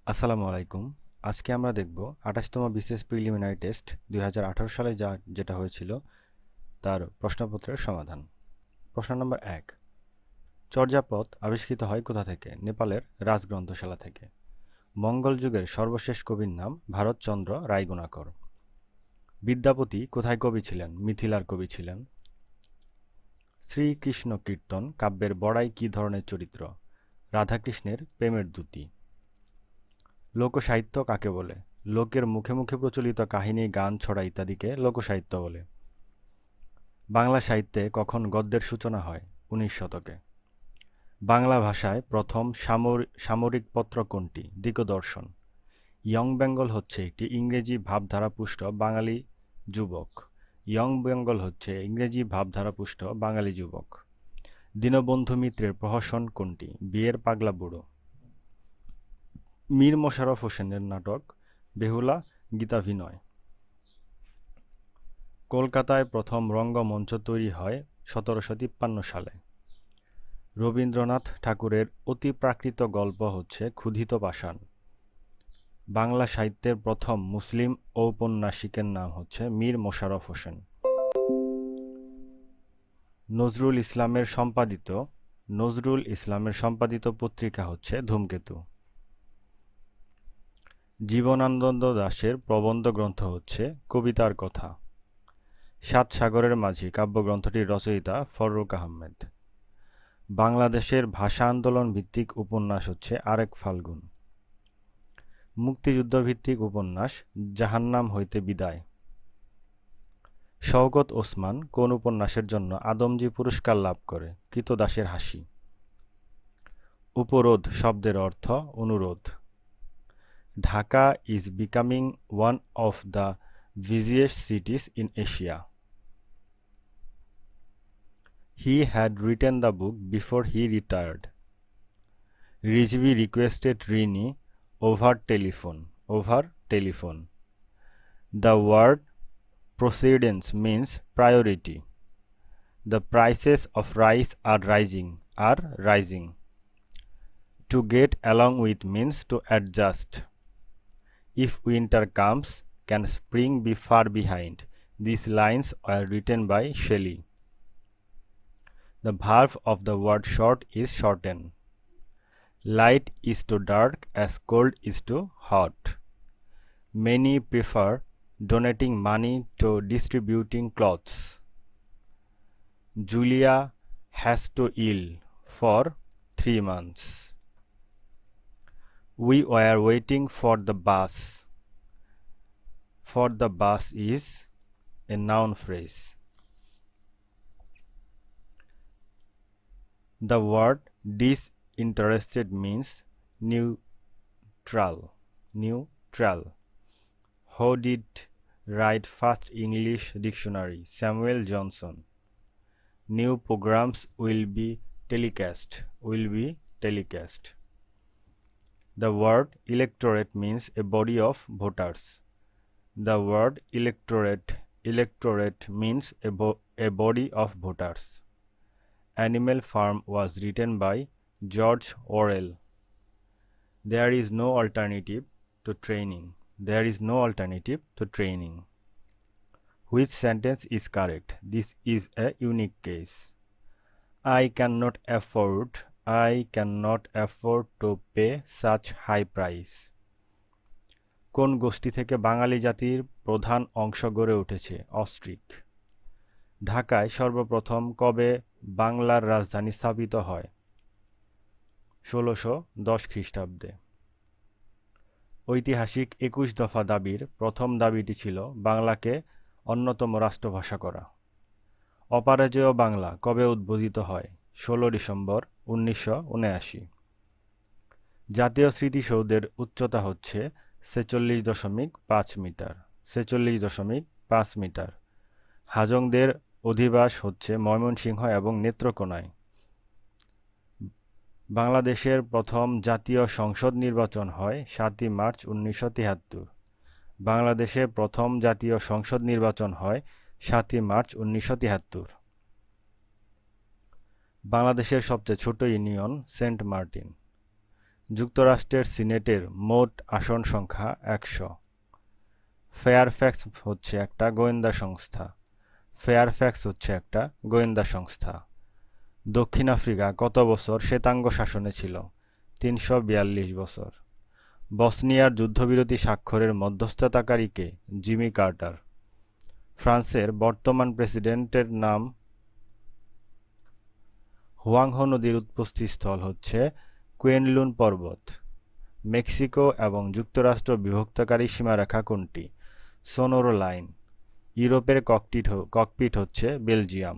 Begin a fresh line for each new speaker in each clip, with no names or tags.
আসসালামু আলাইকুম। আজকে আমরা দেখব ২৮তম বিসিএস প্রিলিমিনারি টেস্ট ২০১৮ সালে যেটা হয়েছিল তার প্রশ্নপত্রের সমাধান। প্রশ্ন নম্বর ১, চর্যাপদ আবিষ্কৃত হয় কোথা থেকে? নেপালের রাজগ্রন্থশালা থেকে। মঙ্গল যুগের সর্বশেষ কবির নাম ভারতচন্দ্র রায়গুণাকর। বিদ্যাপতি কোথায় কবি ছিলেন? মিথিলার কবি ছিলেন। শ্রীকৃষ্ণ কীর্তন কাব্যের বড়াই কী ধরনের চরিত্র? রাধাকৃষ্ণের প্রেমের দ্যুতি। লোকসাহিত্য কাকে বলে? লোকের মুখে মুখে প্রচলিত কাহিনী, গান, ছড়া ইত্যাদিকে লোকসাহিত্য বলে। বাংলা সাহিত্যে কখন গদ্যের সূচনা হয়? ১৯ শতকে। বাংলা ভাষায় প্রথম সামরিক পত্র কোনটি? দিকদর্শন। ইয়ং বেঙ্গল হচ্ছে একটি ইংরেজি ভাবধারাপুষ্ট বাঙালি যুবক। ইয়ং বেঙ্গল হচ্ছে ইংরেজি ভাবধারাপুষ্ট বাঙালি যুবক। দীনবন্ধু মিত্রের প্রহসন কোনটি? বিয়ের পাগলা বুড়ো। মীর মোশাররফ হোসেনের নাটক বেহুলা গীতাভিনয়। কলকাতায় প্রথম রঙ্গমঞ্চ তৈরি হয় ১৭৫৩ সালে। রবীন্দ্রনাথ ঠাকুরের অতিপ্রাকৃত গল্প হচ্ছে ক্ষুধিত পাষাণ। বাংলা সাহিত্যের প্রথম মুসলিম ঔপন্যাসিকের নাম হচ্ছে মীর মোশাররফ হোসেন। নজরুল ইসলামের সম্পাদিত পত্রিকা হচ্ছে ধূমকেতু। জীবনানন্দ দাশের প্রবন্ধ গ্রন্থ হচ্ছে কবিতার কথা। সাত সাগরের মাঝি কাব্যগ্রন্থটির রচয়িতা ফররুখ আহমেদ। বাংলাদেশের ভাষা আন্দোলন ভিত্তিক উপন্যাস হচ্ছে আরেক ফাল্গুন। মুক্তিযুদ্ধ ভিত্তিক উপন্যাস জাহান্নাম হইতে বিদায়। শওকত ওসমান কোন উপন্যাসের জন্য আদমজী পুরস্কার লাভ করে? কৃতদাসের হাসি। উপরোধ শব্দের অর্থ অনুরোধ। Dhaka is becoming one of the busiest cities in Asia. He had written the book before he retired. Rizvi requested Rini over telephone. The word precedence means priority. The prices of rice are rising. To get along with means to adjust. If winter comes, can spring be far behind? These lines are written by Shelley. The verb of the word short is shorten. Light is to dark as cold is to hot. Many prefer donating money to distributing clothes. Julia has to ill for 3 months. We were waiting for the bus. For the bus is a noun phrase. The word disinterested means neutral. Who did write first English dictionary? Samuel Johnson. New programs will be telecast. The word electorate means a body of voters. The word electorate means a body of voters. Animal Farm was written by George Orwell. There is no alternative to training. Which sentence is correct? This is a unique case. I cannot afford to pay such high price. কোন গোষ্ঠী থেকে বাঙালি জাতির প্রধান অংশ গড়ে উঠেছে? Austric. ঢাকায় সর্বপ্রথম কবে বাংলার রাজধানী স্থাপিত হয়? ১৬১০ খ্রিস্টাব্দে। ঐতিহাসিক ২১ দফা দাবির প্রথম দাবিটি ছিল বাংলাকে অন্যতম রাষ্ট্রভাষা করা। অপরাজেয় বাংলা কবে উদ্বোধিত হয়? ১৬ ডিসেম্বর ১৯৭৯। জাতীয় স্মৃতিসৌধের উচ্চতা হচ্ছে ৪৬.৫ মিটার। হাজংদের অধিবাস হচ্ছে ময়মনসিংহ এবং নেত্রকোনায়। বাংলাদেশের প্রথম জাতীয় সংসদ নির্বাচন হয় ৭ই মার্চ ১৯৭৩। বাংলাদেশের প্রথম জাতীয় সংসদ নির্বাচন হয় ৭ই মার্চ ১৯৭৩। বাংলাদেশের সবচেয়ে ছোট ইউনিয়ন সেন্ট মার্টিন। যুক্তরাষ্ট্রের সিনেটের মোট আসন সংখ্যা 100। ফেয়ারফ্যাক্স হচ্ছে একটা গোয়েন্দা সংস্থা। ফেয়ারফ্যাক্স হচ্ছে একটা গোয়েন্দা সংস্থা। দক্ষিণ আফ্রিকা কত বছর শ্বেতাঙ্গ শাসনে ছিল? 342 বছর। বসনিয়ার যুদ্ধবিরতি স্বাক্ষরের মধ্যস্থতাকারী কে? Jimmy Carter. ফ্রান্সের বর্তমান প্রেসিডেন্টের নাম? হুয়াংহো নদীর উৎপত্তিস্থল হচ্ছে কুয়েনলুন পর্বত। মেক্সিকো এবং যুক্তরাষ্ট্র বিভক্তকারী সীমারেখা কোনটি? সোনোরো লাইন। ইউরোপের ককপিট হচ্ছে বেলজিয়াম।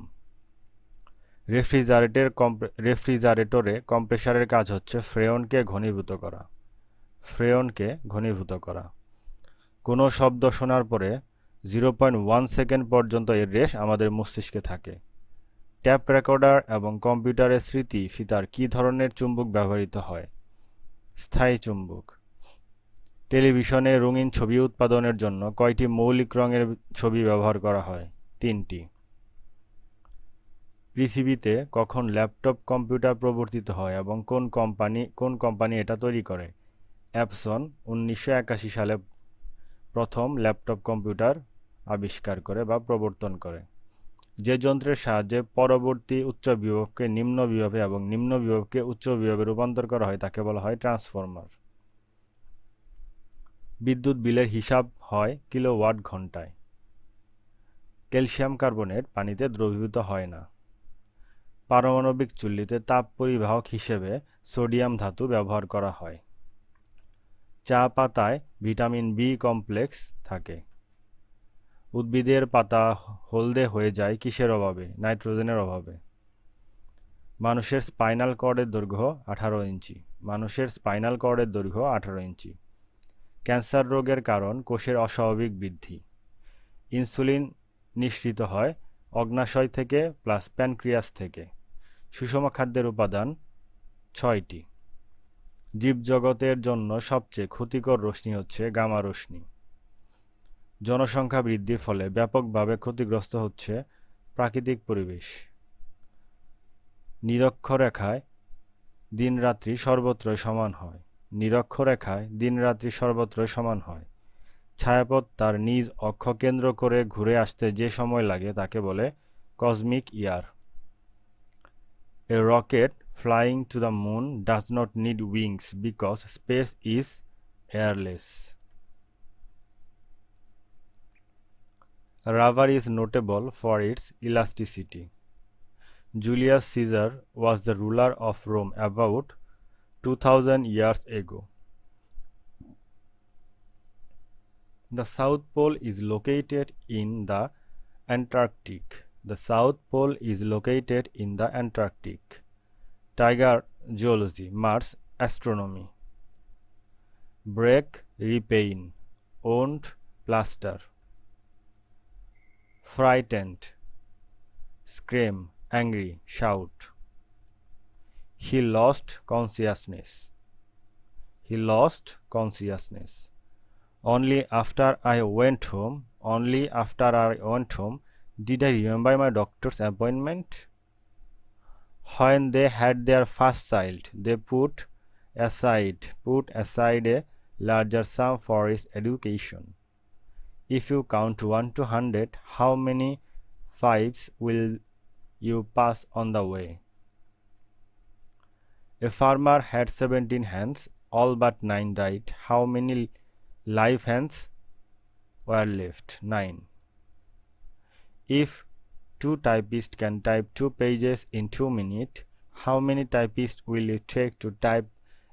রেফ্রিজারেটরে কম্প্রেসারের কাজ হচ্ছে ফ্রেয়নকে ঘনীভূত করা। ফ্রেয়নকে ঘনীভূত করা। কোনো শব্দ শোনার পরে 0.1 সেকেন্ড পর্যন্ত এর রেশ আমাদের মস্তিষ্কে থাকে। ট্যাপ রেকর্ডার এবং কম্পিউটারের স্মৃতি ফিতার কী ধরনের চুম্বক ব্যবহৃত হয়? স্থায়ী চুম্বক। টেলিভিশনে রঙিন ছবি উৎপাদনের জন্য কয়টি মৌলিক রঙের ছবি ব্যবহার করা হয়? 3টি। পৃথিবীতে কখন ল্যাপটপ কম্পিউটার প্রবর্তিত হয় এবং কোন কোম্পানি এটা তৈরি করে? অ্যাপসন 1981 সালে প্রথম ল্যাপটপ কম্পিউটার আবিষ্কার করে বা প্রবর্তন করে। যে যন্ত্রের সাহায্যে পরবর্তী উচ্চ বিভবকে নিম্ন বিভবে এবং নিম্ন বিভবকে উচ্চ বিভবে রূপান্তর করা হয় তাকে বলা হয় ট্রান্সফর্মার। বিদ্যুৎ বিলের হিসাব হয় কিলোওয়াট ঘন্টায়। ক্যালসিয়াম কার্বনেট পানিতে দ্রবীভূত হয় না। পারমাণবিক চুল্লিতে তাপ পরিবাহক হিসেবে সোডিয়াম ধাতু ব্যবহার করা হয়। চা পাতায় ভিটামিন বি কমপ্লেক্স থাকে। উদ্ভিদের পাতা হলদে হয়ে যায় কিসের অভাবে? নাইট্রোজেনের অভাবে। মানুষের স্পাইনাল কর্ডের দৈর্ঘ্য 18 ইঞ্চি। মানুষের স্পাইনাল কর্ডের দৈর্ঘ্য 18 ইঞ্চি। ক্যান্সার রোগের কারণ কোষের অস্বাভাবিক বৃদ্ধি। ইনসুলিন নিঃসৃত হয় অগ্ন্যাশয় থেকে প্লাস প্যানক্রিয়াস থেকে। সুষম খাদ্যের উপাদান 6টি। জীবজগতের জন্য সবচেয়ে ক্ষতিকর রশ্মি হচ্ছে গামা রশ্মি। জনসংখ্যা বৃদ্ধির ফলে ব্যাপকভাবে ক্ষতিগ্রস্ত হচ্ছে প্রাকৃতিক পরিবেশ। নিরক্ষরেখায় দিনরাত্রি সর্বত্রই সমান হয়। নিরক্ষরেখায় দিনরাত্রি সর্বত্রই সমান হয়। ছায়াপথ তার নিজ অক্ষ কেন্দ্র করে ঘুরে আসতে যে সময় লাগে তাকে বলে cosmic year. A rocket flying to the moon does not need wings because space is airless. Rubber is notable for its elasticity. Julius Caesar was the ruler of Rome about 2000 years ago. The South Pole is located in the Antarctic. The South Pole is located in the Antarctic. Tiger zoology, Mars astronomy. Break, repaint, owned, plaster. Frightened, scream, angry, shout. He lost consciousness. He lost consciousness. Only after I went home did I remember my doctor's appointment. When they had their first child, they put aside a larger sum for his education. If you count 1 to 100, how many fives will you pass on the way? A farmer had 17 hands, all but 9 died. How many live hands were left? 9. If 2 typists can type 2 pages in 2 minutes, how many typists will it take to type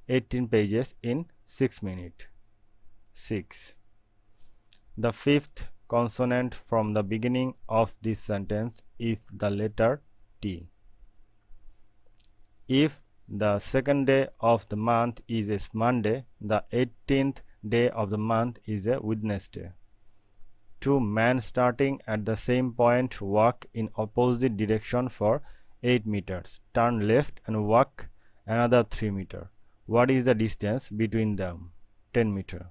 18 pages in 6 minutes? 6. The fifth consonant from the beginning of this sentence is the letter T. If the second day of the month is a Monday, the 18th day of the month is a Wednesday. Two men starting at the same point walk in opposite direction for 8 meters. Turn left and walk another 3 meters. What is the distance between them? 10 meters.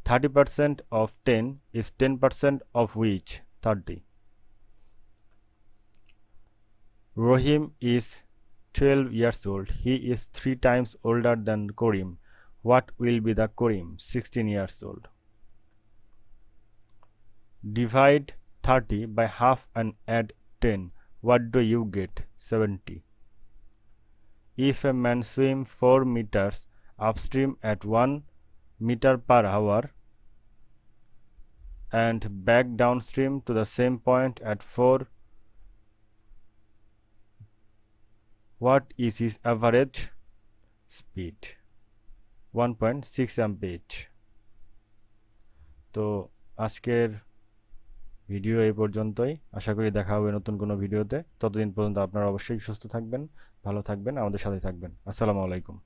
30% of 10 is 10% of which? 30. Rohim is 12 years old. He is 3 times older than Karim. What will be the Karim? 16 years old. Divide 30 by half and add 10. What do you get? 70. If a man swims 4 meters upstream at 1 meter per hour and back downstream to the same point at 4, what is his average speed? 1.6 mph. তো আজকের video এই পর্যন্তই। আশা করি দেখা হবে নতুন কোনো ভিডিওতে। ততদিন পর্যন্ত আপনারা অবশ্যই সুস্থ থাকবেন, ভালো থাকবেন, আমাদের সাথে থাকবেন। আসসালামু আলাইকুম।